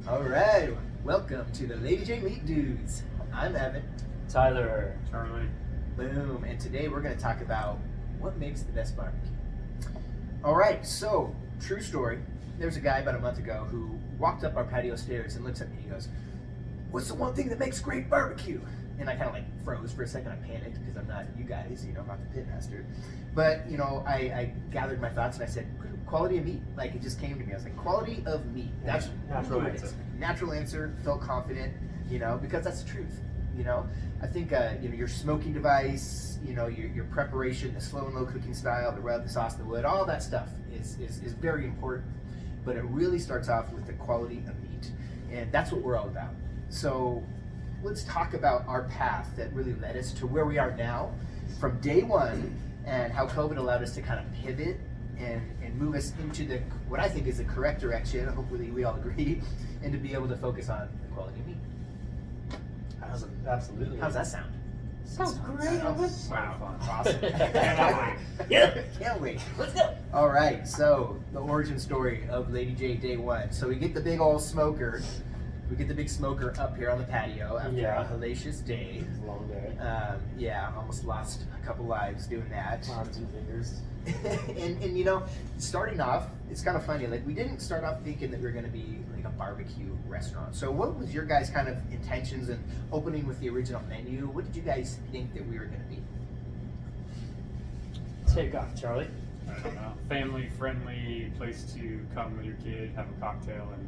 All right, welcome to the Lady Jaye Meat Dudes. I'm Evan. Tyler. Charlie. Boom, and today we're going to talk about what makes the best barbecue. All right, so true story. There was a guy about a month ago who walked up our patio stairs and looks at me and he goes, "What's the one thing that makes great barbecue?" And I kind of like froze for a second. I panicked because I'm not you guys, I'm not the pit master. But I gathered my thoughts and I said, quality of meat. Like it just came to me. I was like, quality of meat. That's Natural what it answer. is. Natural answer. Felt confident, because that's the truth. I think your smoking device, your preparation, the slow and low cooking style, the rub, the sauce, the wood, all that stuff is very important. But it really starts off with the quality of meat, and that's what we're all about. So let's talk about our path that really led us to where we are now from day one, and how COVID allowed us to kind of pivot and move us into what I think is the correct direction. Hopefully we all agree, and to be able to focus on the quality of meat. Absolutely. How's that sound? Sounds great. Wow. Awesome. Yeah. Can't wait. Let's go. All right. So the origin story of Lady Jaye day one. So we get the big old smoker. We get the big smoker up here on the patio after a hellacious day. It's a long day. Almost lost a couple lives doing that. Arms and fingers. and starting off, it's kind of funny. Like we didn't start off thinking that we were going to be like a barbecue restaurant. So what was your guys' kind of intentions in opening with the original menu? What did you guys think that we were going to be? Take off, Charlie. I don't know. Family friendly place to come with your kid, have a cocktail, and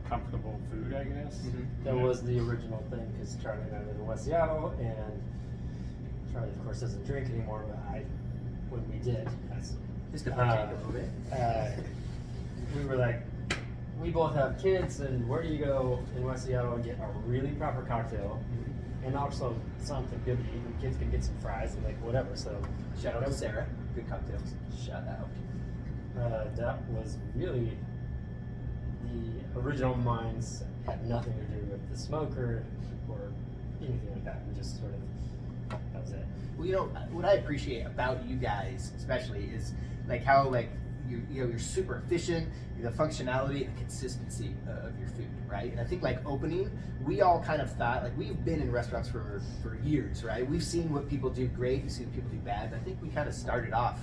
comfortable food, I guess. Mm-hmm. That was the original thing because Charlie and I live in West Seattle, and Charlie, of course, doesn't drink anymore. But when we did, Just to partake a little bit. We were like, we both have kids, and where do you go in West Seattle and get a really proper cocktail, and also something good to eat? The kids can get some fries and like whatever. So Shout out to Sarah. Good cocktails. Shout out. that was really the original minds. Had nothing to do with the smoker or anything like that. We just sort of, that was it. Well, what I appreciate about you guys, especially, is like how you're super efficient, the functionality, and the consistency of your food, right? And I think like opening, we all kind of thought, like we've been in restaurants for years, right? We've seen what people do great, we've seen what people do bad. But I think we kind of started off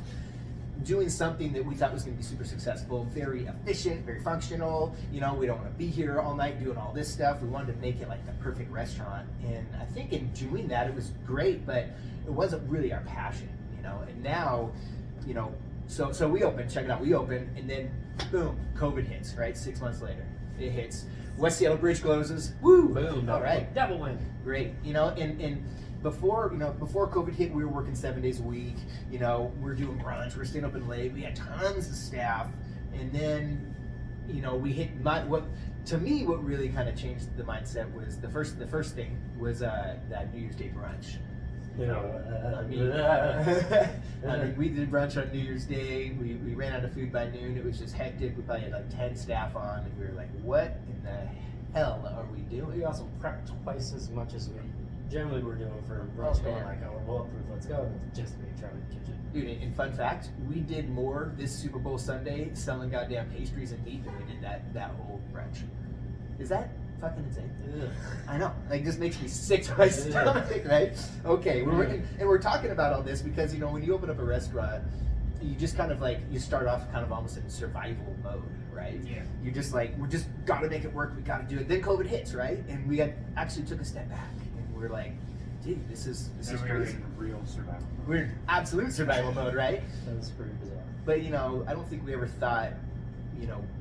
doing something that we thought was going to be super successful, very efficient, very functional. We don't want to be here all night doing all this stuff. We wanted to make it like the perfect restaurant. And I think in doing that, it was great, but it wasn't really our passion, And now, so we open, check it out, we open, and then boom, COVID hits, right? 6 months later, it hits. West Seattle Bridge closes. Woo! Boom! All right, double win. Great, and before COVID hit, we were working 7 days a week. We're doing brunch, we're staying open late. We had tons of staff, and then we hit what really kind of changed the mindset was the first thing was that New Year's Day brunch. I mean, we did brunch on New Year's Day. We ran out of food by noon. It was just hectic. We probably had like 10 staff on, and we were like, "What in the hell are we doing?" We also prepped twice as much as we generally were doing for brunch. Going like, "Oh, we're bulletproof. Let's go!" Just to make Charlie the kitchen. Dude, and fun fact, we did more this Super Bowl Sunday selling goddamn pastries and meat than we did that whole brunch. Is that fucking insane? Ugh. I know, like just makes me sick to my stomach, right? Okay, we're talking about all this because when you open up a restaurant, you just kind of like you start off kind of almost in survival mode, right? Yeah. You're just like, we just got to make it work. We got to do it. Then COVID hits, right? And we actually took a step back, and we're like, dude, this is crazy. In real survival. We're in absolute survival mode, right? That was pretty bizarre. But I don't think we ever thought,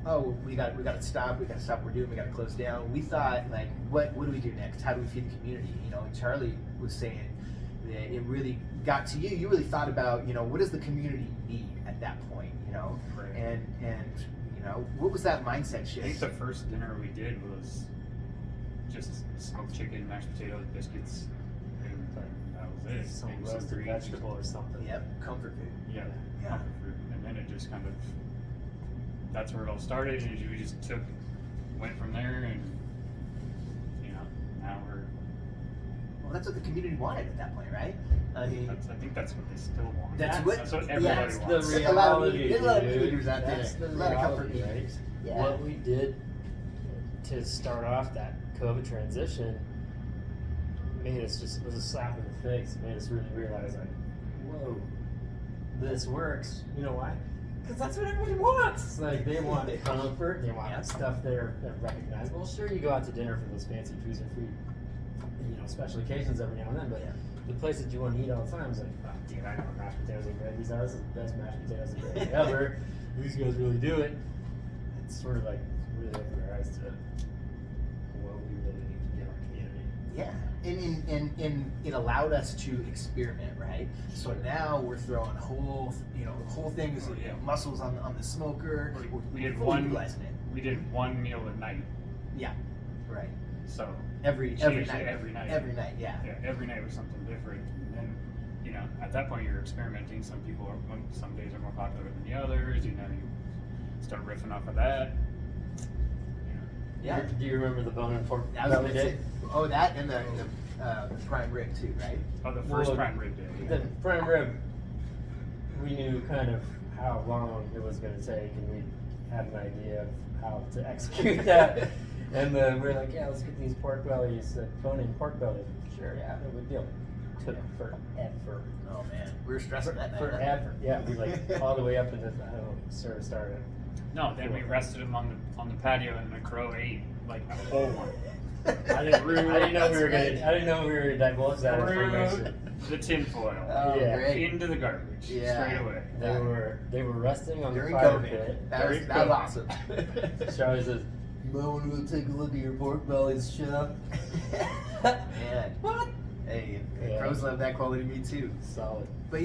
oh, we got to stop what we're doing, we got to close down. We thought like, what do we do next? How do we feed the community? And Charlie was saying that it really got to you. You really thought about, what does the community need at that point, Right. and what was that mindset I shift? think the first dinner we did was just smoked chicken, mashed potatoes, biscuits, and that was it. Some Maybe roasted greens. vegetable or something. Yep, comfort food. Yeah, Yeah. comfort food. And then it just kind of, that's where it all started, and we just went from there, and now we're. Well, that's what the community wanted at that point, right? I mean, I think that's what they still want. That's what everybody that's wants. the There's a lot of reality. meat- there's a lot of dude. eaters out there. That's the A lot of comfort reality, right? Yeah. What we did to start off that COVID transition was a slap in the face. It made us really realize, like, whoa, this works. You know why? Because that's what everybody wants. Like, they want comfort, they want stuff that are recognizable. Sure, you go out to dinner for those fancy foods and food, special occasions every now and then, but the place that you want to eat all the time is like, oh, dude, I know what mashed potatoes and gravy are. This is the best mashed potatoes and gravy ever. These guys really do it. It's sort of like really opened our eyes to what we really need to get our community. Yeah, and it allowed us to experiment, right? So now we're throwing whole things, mussels on the smoker. We did fully utilizing it. We did one meal at night. Yeah, right. So every night. Every night. Every night, yeah. Yeah, every night was something different. And at that point you're experimenting. Some days are more popular than the others. You start riffing off of that. Yeah. Do you remember the bone and pork belly day? Oh, that and the prime rib too, right? Oh, the first prime rib day. Yeah. The prime rib, we knew kind of how long it was going to take, and we had an idea of how to execute that. And we were like, yeah, let's get these pork bellies, bone-in pork bellies. Sure, yeah, no big deal. Took forever. Oh man, we were stressing that night. Forever, yeah. We all the way up into sort of started. No, then we rested him on the patio, and the crow ate like a whole one. I didn't know we were divulging that information. The tinfoil. Oh, yeah. Great. Into the garbage. Yeah. Straight away. They were resting on During the fire COVID. pit. That was awesome. Charlie says, "You might want to go take a look at your pork bellies, chef." Man. What? Hey, Yeah. crows love that quality meat too. Solid. But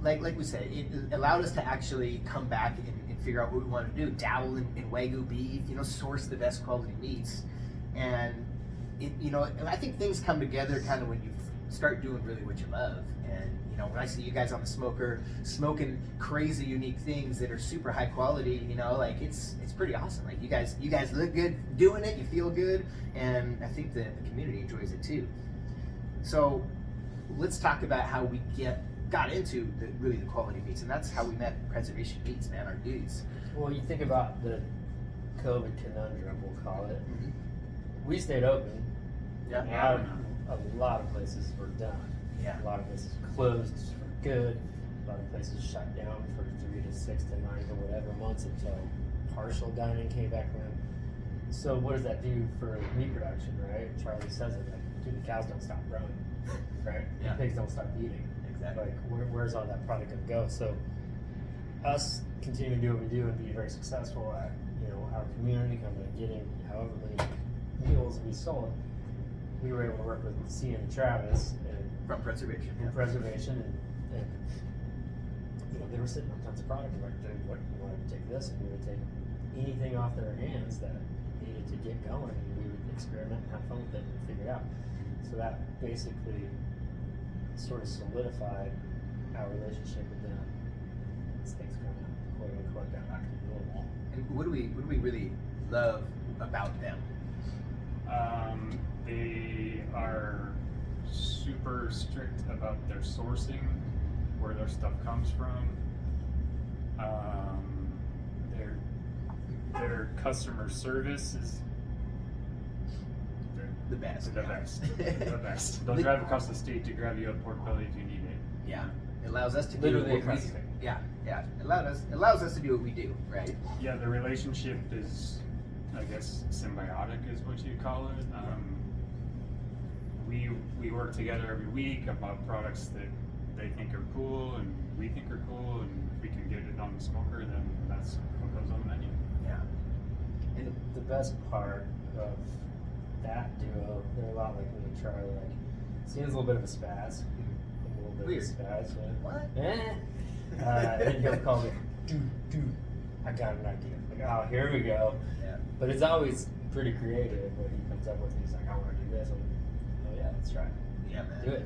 like we said, it allowed us to actually come back and figure out what we want to do. Dabble in Wagyu beef, source the best quality meats, and I think things come together kind of when you start doing really what you love. And when I see you guys on the smoker smoking crazy unique things that are super high quality, it's pretty awesome. Like you guys look good doing it, you feel good, and I think the community enjoys it too. So let's talk about how we got into the quality meats, and that's how we met Preservation Meats, man, our dudes. Well, you think about the COVID conundrum, we'll call it. Mm-hmm. We stayed open. Yeah. A lot of places were done. Yeah. A lot of places closed for good. A lot of places shut down for 3 to 6 to 9 to whatever months until partial dining came back around. So what does that do for meat production, right? Charlie says it, like, dude, the cows don't stop growing, right? Yeah. The pigs don't stop eating. Exactly. Like, where's all that product gonna go? So us continuing to do what we do and be very successful at, our community, kind of getting however many meals we sold, we were able to work with C and Travis From Preservation. and Preservation, and they were sitting on tons of product. We're like, dude, what, you want to take this, and we would take anything off their hands that needed to get going, and we would experiment and have fun with it and figure it out. So that basically sort of solidified our relationship with them. As things kind of quote unquote got back to normal. And what do we really love about them? They are super strict about their sourcing, where their stuff comes from. Their customer service is The best. the best. They'll drive across the state to grab you a pork belly if you need it. Yeah. It allows us to do Literally what we across do. the state. Yeah. It allows us to do what we do, right? Yeah, the relationship is, I guess, symbiotic is what you call it. We work together every week about products that they think are cool and we think are cool, and if we can get it on the smoker, then that's what goes on the menu. Yeah. And the best part of that duo, they're a lot like me and Charlie. Like, Cian's a little bit of a spaz. A little bit Weird. of a spaz. What? And he'll call me, dude, I got an idea. Like, oh, here we go. Yeah. But it's always pretty creative what he comes up with. He's like, I want to do this. I'm like, oh yeah, let's try it. Yeah, man. Do it.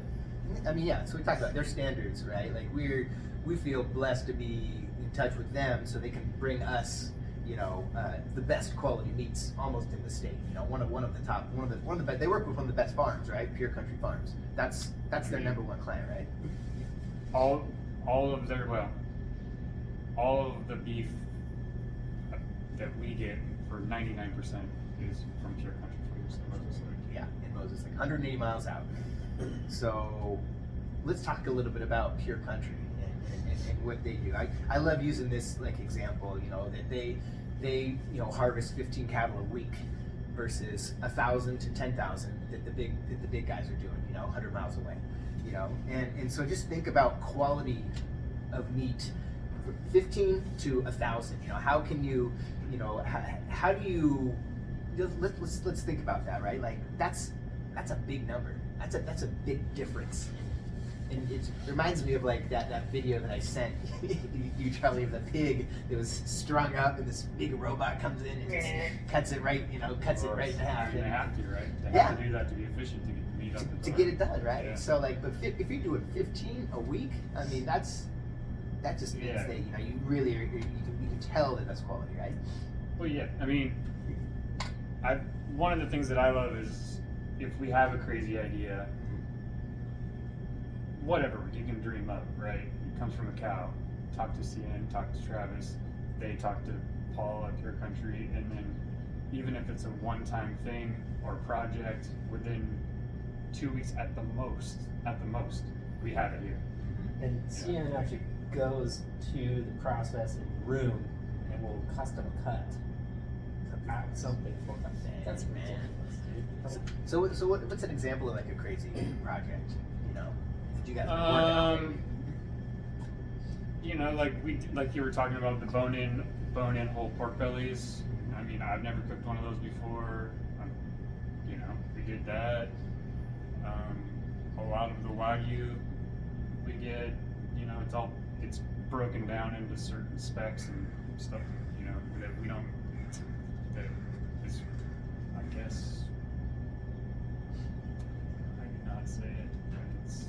I mean, yeah. So we talked about their standards, right? Like we feel blessed to be in touch with them, so they can bring us, the best quality meats almost in the state. One of the top, one of the best. They work with one of the best farms, right? Pure Country Farms. That's their number one client, right? All of the beef that we get for 99% is from Pure Country Foods in Moses Lake. Yeah, in Moses Lake, 180 miles out. So let's talk a little bit about Pure Country and what they do. I love using this like example, you know, that they harvest 15 cattle a week versus 1,000 to 10,000 that the big guys are doing, you know, 100 miles away, you know, and so just think about quality of meat, 15 to 1,000. You know, how can you, you know, how do you? Let's think about that, right? Like that's a big number. That's a big difference. And it reminds me of like that video that I sent you, Charlie, of the pig that was strung up, and this big robot comes in and just cuts it right, you know, cuts it right in half. They have to, right? They Yeah. have to do that to be efficient to get the meat up the To door. get it done, right? Yeah. So like, but if you're doing 15 a week, I mean that just means Yeah. that you know you really you can tell that that's quality, right? Well, yeah. I mean, one of the things that I love is if we have a crazy idea, whatever you can dream up, right? It comes from a cow. Talk to CN, talk to Travis. They talk to Paul at Pure Country, and then even if it's a one-time thing or project, within 2 weeks at the most, we have it here. And CN actually goes to the processing room and will custom cut out something for them. That's Man. ridiculous, dude. So what's an example of like a crazy project? You know, that you guys been working on? You know, like you were talking about the bone-in whole pork bellies. I mean, I've never cooked one of those before. You know, we did that. A lot of the Wagyu we get, you know, it's broken down into certain specs and stuff, you know, that we don't, that is, I guess, I cannot say it. Like it's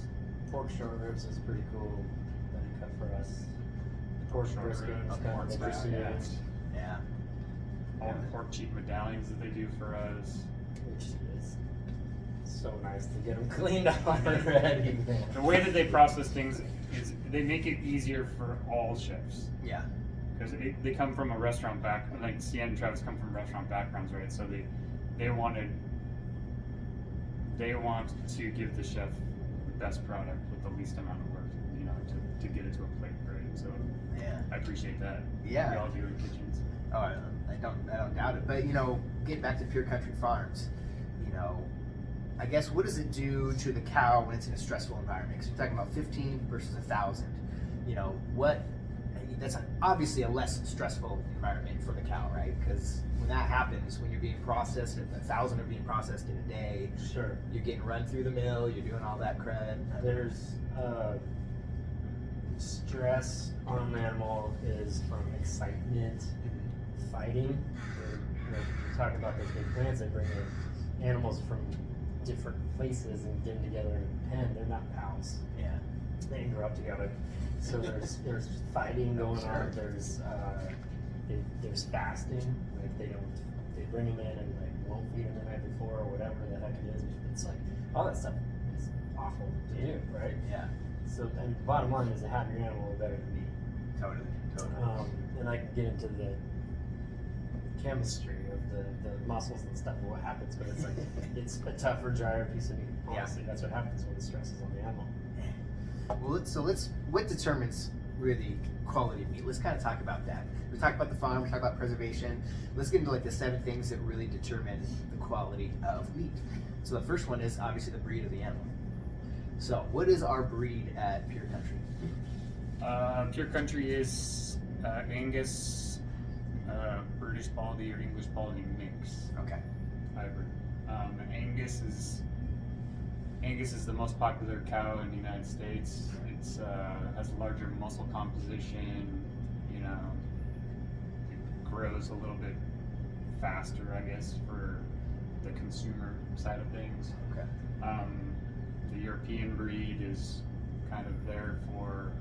Pork short ribs is pretty cool that he cut for us. Pork short brisket ribs, is kind pork of brisket, interesting, Yeah. all the pork cheek medallions that they do for us. which is so nice to get them cleaned out already, man. The way that they process things is they make it easier for all chefs. Yeah. Because they come from a restaurant like Cian and Travis come from restaurant backgrounds, right? So they want to give the chef the best product with the least amount of work, you know, to get it to a plate, right? So Yeah. I appreciate that. Yeah. We all do in kitchens. Oh, I don't doubt it. But you know, getting back to Pure Country Farms, you know, I guess what does it do to the cow when it's in a stressful environment? Because you're talking about 15 versus 1,000. You know, that's obviously a less stressful environment for the cow, right? Because when that happens, when you're being processed, 1,000 are being processed in a day, Sure. you're getting run through the mill, you're doing all that crud. There's stress on an animal is from excitement, fighting. Like you're talking about those big plants that bring in animals from different places and get them together in a pen. They're not pals. Yeah. They didn't grow up together. So there's fighting going on. There's fasting. Like they bring them in and like won't feed them the night before or whatever the heck it is. It's like all that stuff is awful to do, right? Yeah. So and the bottom line is to have your animal better than me. Totally. And I can get into the chemistry of the muscles and stuff and what happens, but it's like it's a tougher, drier piece of meat. Honestly, that's what happens when the stress is on the animal. Well, what determines really quality of meat? Let's kind of talk about that. We talked about the farm, we talked about preservation. Let's get into like the 7 things that really determine the quality of meat. So the first one is obviously the breed of the animal. So what is our breed at Pure Country? Pure Country is Angus, British Baldy or English Baldy mix Okay. hybrid. Angus is the most popular cow in the United States. It's has a larger muscle composition. You know, it grows a little bit faster, I guess, for the consumer side of things. Okay. The European breed is kind of there for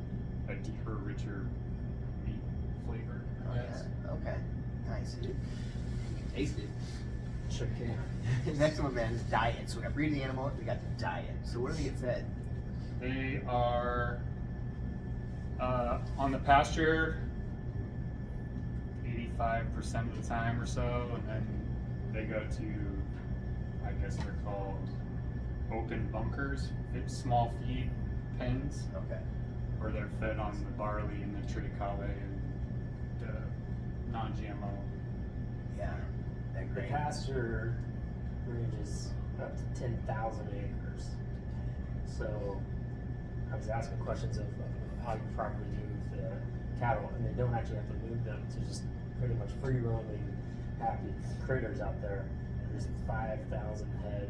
a deeper, richer meat flavor, I guess. Okay. Nice, dude. You can taste it. Sure can. Next one, man, is diet. So we got breed of the animal, we got the diet. So what do they get fed? They are on the pasture 95% of the time or so, and then they go to, I guess they're called open bunkers, small feed pens, Okay. where they're fed on the barley and the triticale and the non-GMO. Yeah. That The great. pasture ranges up to 10,000 acres. So I was asking questions of how you properly move the cattle, and they don't actually have to move them to just pretty much free roaming, happy critters out there. And there's 5,000 head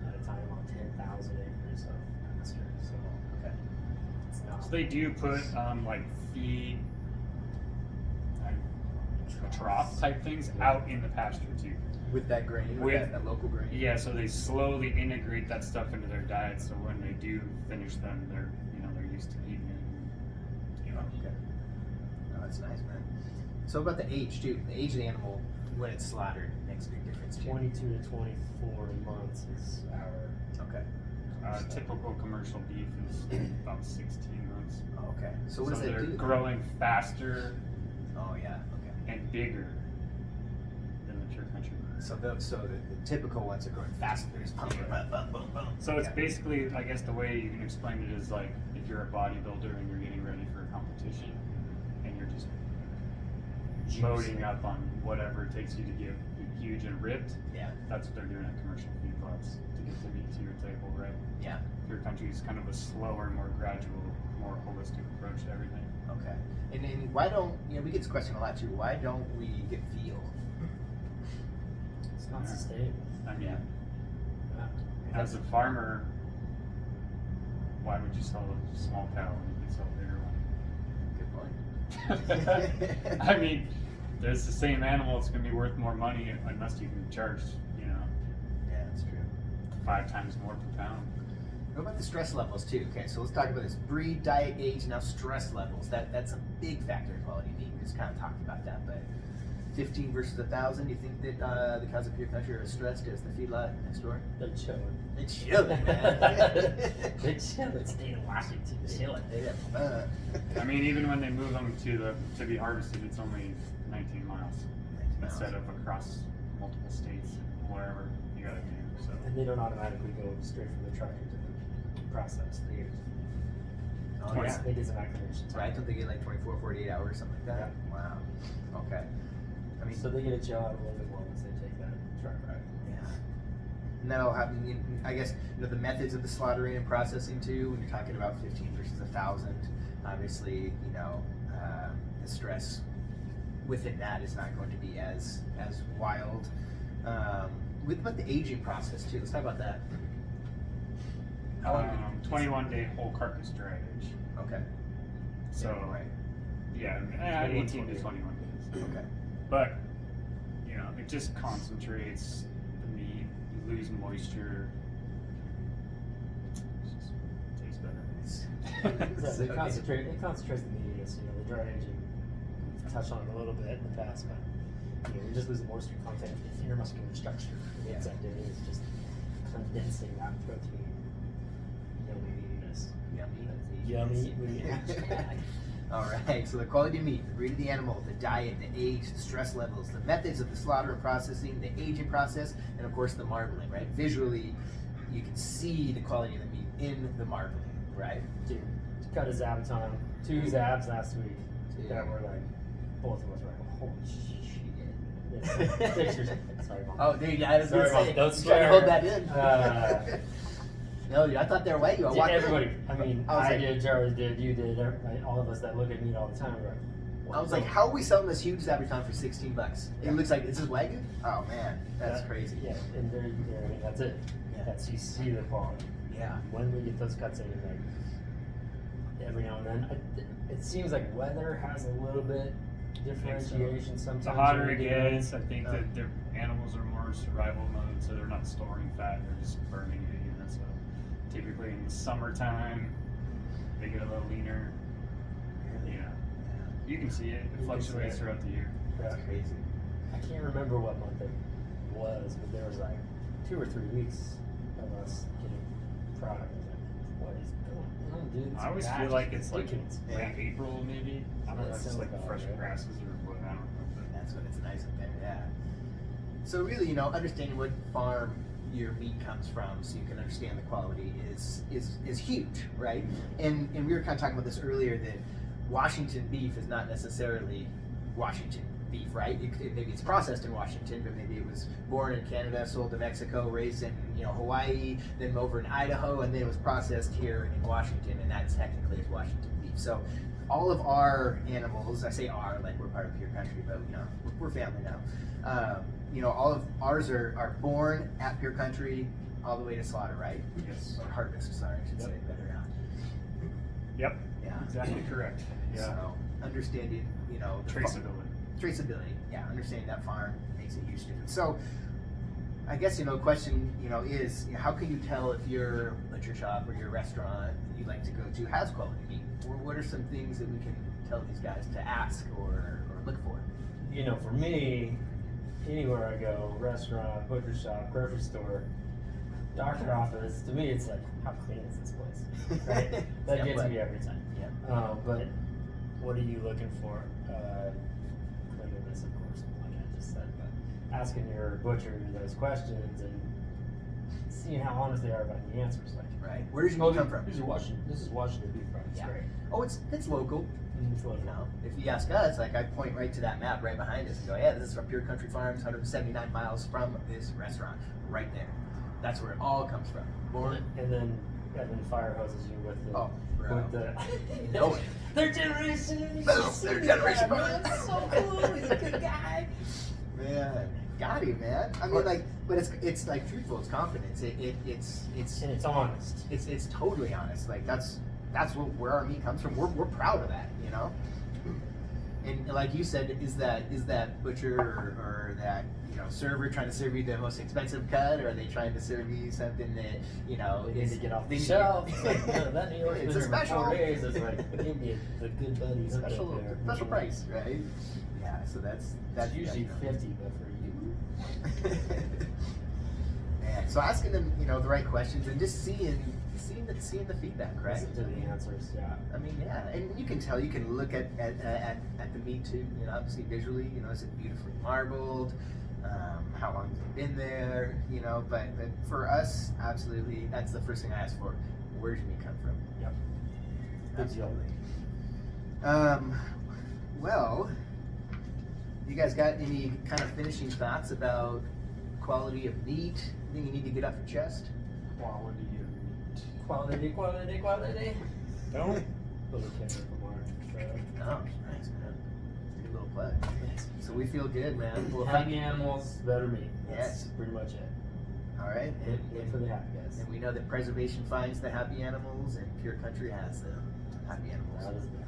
at a time on 10,000 acres of pasture. So Okay. it's not. So they do put like feed, trough type things out in the pasture too. With that grain, With- that local grain. Yeah, so they slowly integrate that stuff into their diet, so when they do finish them, they're they're used to eating it. You know. Okay. Oh, that's nice, man. So about the age too. The age of the animal when it's slaughtered makes a big difference too. 22 to 24 months is our. Okay. Typical commercial beef is about 16 months. Oh, okay. So what does that they're do? growing faster Oh yeah. Okay. and bigger than the pure country. So the typical ones are growing faster. They're just pumping. Boom, boom, boom, boom. So it's Yeah. basically, I guess the way you can explain it is like if you're a bodybuilder and you're getting ready for a competition and you're just loading up on whatever it takes you to get huge and ripped. Yeah. That's what they're doing at commercial feedlots to get the meat to your table, right? Yeah. Pure country is kind of a slower, more gradual, more holistic approach to everything. Okay. And then why don't we get this question a lot too? Why don't we get veal? It's not Yeah. sustainable. I mean, Yeah. as a farmer, why would you sell a small cow when you can sell a bigger one? Good point. I mean, there's the same animal. It's going to be worth more money unless you can charge, Yeah, that's true. 5 times more per pound. What about the stress levels too? Okay, so let's talk about this breed, diet, age, now stress levels. That's a big factor in quality meat. We just kind of talked about that, but 15 versus 1,000. Do you think that the cows of pure country are as stressed as the feedlot next door? They're chilling. They're chilling, man. They're chilling. State of Washington, chilling. They have fun. I mean, even when they move them to be harvested, it's only 19 miles instead of across multiple states, wherever you got to do. So And they don't automatically go straight from the truck into the process. They Oh, Twenty- yeah. they get some acclimation time. Right? Don't they get like 24, 48 hours, something like that? Wow. Okay. I mean, So they get a chill out a little bit more once they take that truck ride. yeah. And that'll happen. I guess the methods of the slaughtering and processing too. When you're talking about 15 versus 1,000, obviously, the stress within that is not going to be as wild. With about the aging process too. Let's talk about that. How long? 21-day whole carcass dry age. Okay. So right. yeah, 21, 18 to 21 days. Okay. But it just concentrates the meat. You lose moisture. It just tastes better. So it concentrates the meatiness, the dry aging. We've touched on it a little bit in the past, but we just lose the moisture content in intermuscular structure. Yeah. What's that doing is just condensing that protein. Yummy meat. All right, so the quality of meat, the breed of the animal, the diet, the age, the stress levels, the methods of the slaughter and processing, the aging process, and of course the marbling, right? Visually, you can see the quality of the meat in the marbling, right? Dude, cut a zab time. 2 zabs last week. Yeah. That were like, both of us were like, holy shit. Yes, pictures. Sorry, Mom. Oh, dude, I was Sorry, gonna Mom, say, don't trying swear. to hold that in. No, dude, I thought they were white. You were Dude, walking. everybody. I mean, I was I like- did, Jared did, you did, all of us that look at meat all the time. We're like, what I was the- like, how are we selling this huge Zabuton for $16? Yeah. It looks like, is this Wagyu? Oh man, that's that- crazy. Yeah, and there, I mean, that's it. Yeah. That's, you see the quality. Yeah. When we get those cuts in, like, every now and then, it seems like weather has a little bit differentiation sometimes. The hotter when it we get in. gets, I think that their animals are more survival mode, so they're not storing fat; they're just burning it. So typically in the summertime, they get a little leaner. Yeah, you can see it. It can fluctuates see it. throughout the year. Yeah. That's crazy. I can't remember what month it was, but there was like 2 or 3 weeks of us getting product. I was like, what is going on, dude? I always It's feel like it's like ridiculous. around April, maybe. I don't know. That It's just sounds like about fresh right. grasses or what. I don't know. That's That's when it's nice up there. Yeah. So really, you know, understanding what farm your meat comes from, so you can understand the quality, is huge, right? And we were kind of talking about this earlier, that Washington beef is not necessarily Washington beef, right? Maybe it's processed in Washington, but maybe it was born in Canada, sold to Mexico, raised in, you know, Hawaii, then over in Idaho, and then it was processed here in Washington, and that technically is Washington beef. So all of our animals, I say our, like we're part of Pure Country, but you know, we're family now. You know, all of ours are born at Pure Country all the way to slaughter, right? Yes. Or harvest, sorry, I should say it better now. Yep. Yeah. Exactly correct. Yeah. So understanding, you know, the traceability, yeah, understanding that farm makes a huge difference. So I guess, you know, the question, you know, is, you know, how can you tell if your butcher shop or your restaurant that you like to go to has quality meat? Or what are some things that we can tell these guys to ask or look for? You know, for me, anywhere I go, restaurant, butcher shop, grocery store, doctor office, to me it's like, how clean is this place? Right? That Yeah, gets but- me every time. Yeah. But what are you looking for? Cleanliness, of course, like I just said, but asking your butcher those questions and seeing how honest they are about the answers. Like, Right. Where does your meat come from? This is Washington beef from. It's Yeah. great. Oh, it's local. It's You local. know, if you ask us, like I point right to that map right behind us and go, yeah, this is from Pure Country Farms, 179 miles from this restaurant, right there. That's where it all comes from. Born. And then fire hoses you with the with the You know it. their generation. Boom, their generation. Man, that's so cool. He's a good guy. Man, got him, man. I mean, like, but it's like truthful. It's confidence. It's And it's honest. it's totally honest. Like that's where our meat comes from. We're proud of that, you know. And like you said, is that butcher or that, you know, server trying to serve you the most expensive cut, or are they trying to serve you something that, you know, They need is to get off the they- shelf. It's like, no, that New York's It's been a here for special. 4 days. It's like, give me the good buddies. special price, right? Yeah. So that's That's usually you know. 50, but for you. Man, so asking them, you know, the right questions and just seeing the feedback, right? Listen to the answers, yeah. I mean, yeah, and you can tell. You can look at the meat too. You know, obviously visually, you know, is it beautifully marbled? How long has it been there? You know, but for us, absolutely, that's the first thing I ask for. Where's your meat come from? Yep. Good deal. Absolutely. Well, you guys got any kind of finishing thoughts about quality of meat? Anything you need to get off your chest? Quality of meat. Quality. Don't. Little Kendrick Lamar. Oh, nice, man. Good little plug. So we feel good, man. Well, Happy animals, better meat. That's Yes. pretty much it. all right. Live for the happy guys. And we know that preservation finds the happy animals, and Pure Country has the happy animals. That is the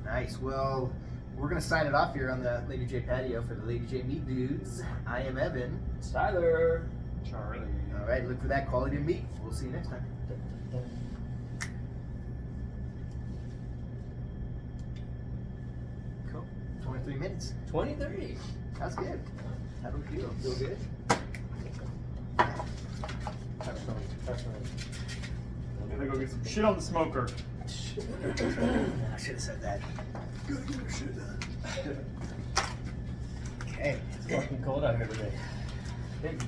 Nice. Well, we're gonna sign it off here on the Lady J patio for the Lady J Meat Dudes. I am Evan. Tyler. Charlie. All right. Look for that quality of meat. We'll see you next time. Cool. 23 minutes. 2030. That's good. How do we feel? Feel good? I'm gonna go get some shit on the smoker. I should have said that. Good, you should have. Okay. It's fucking cold out here today. Big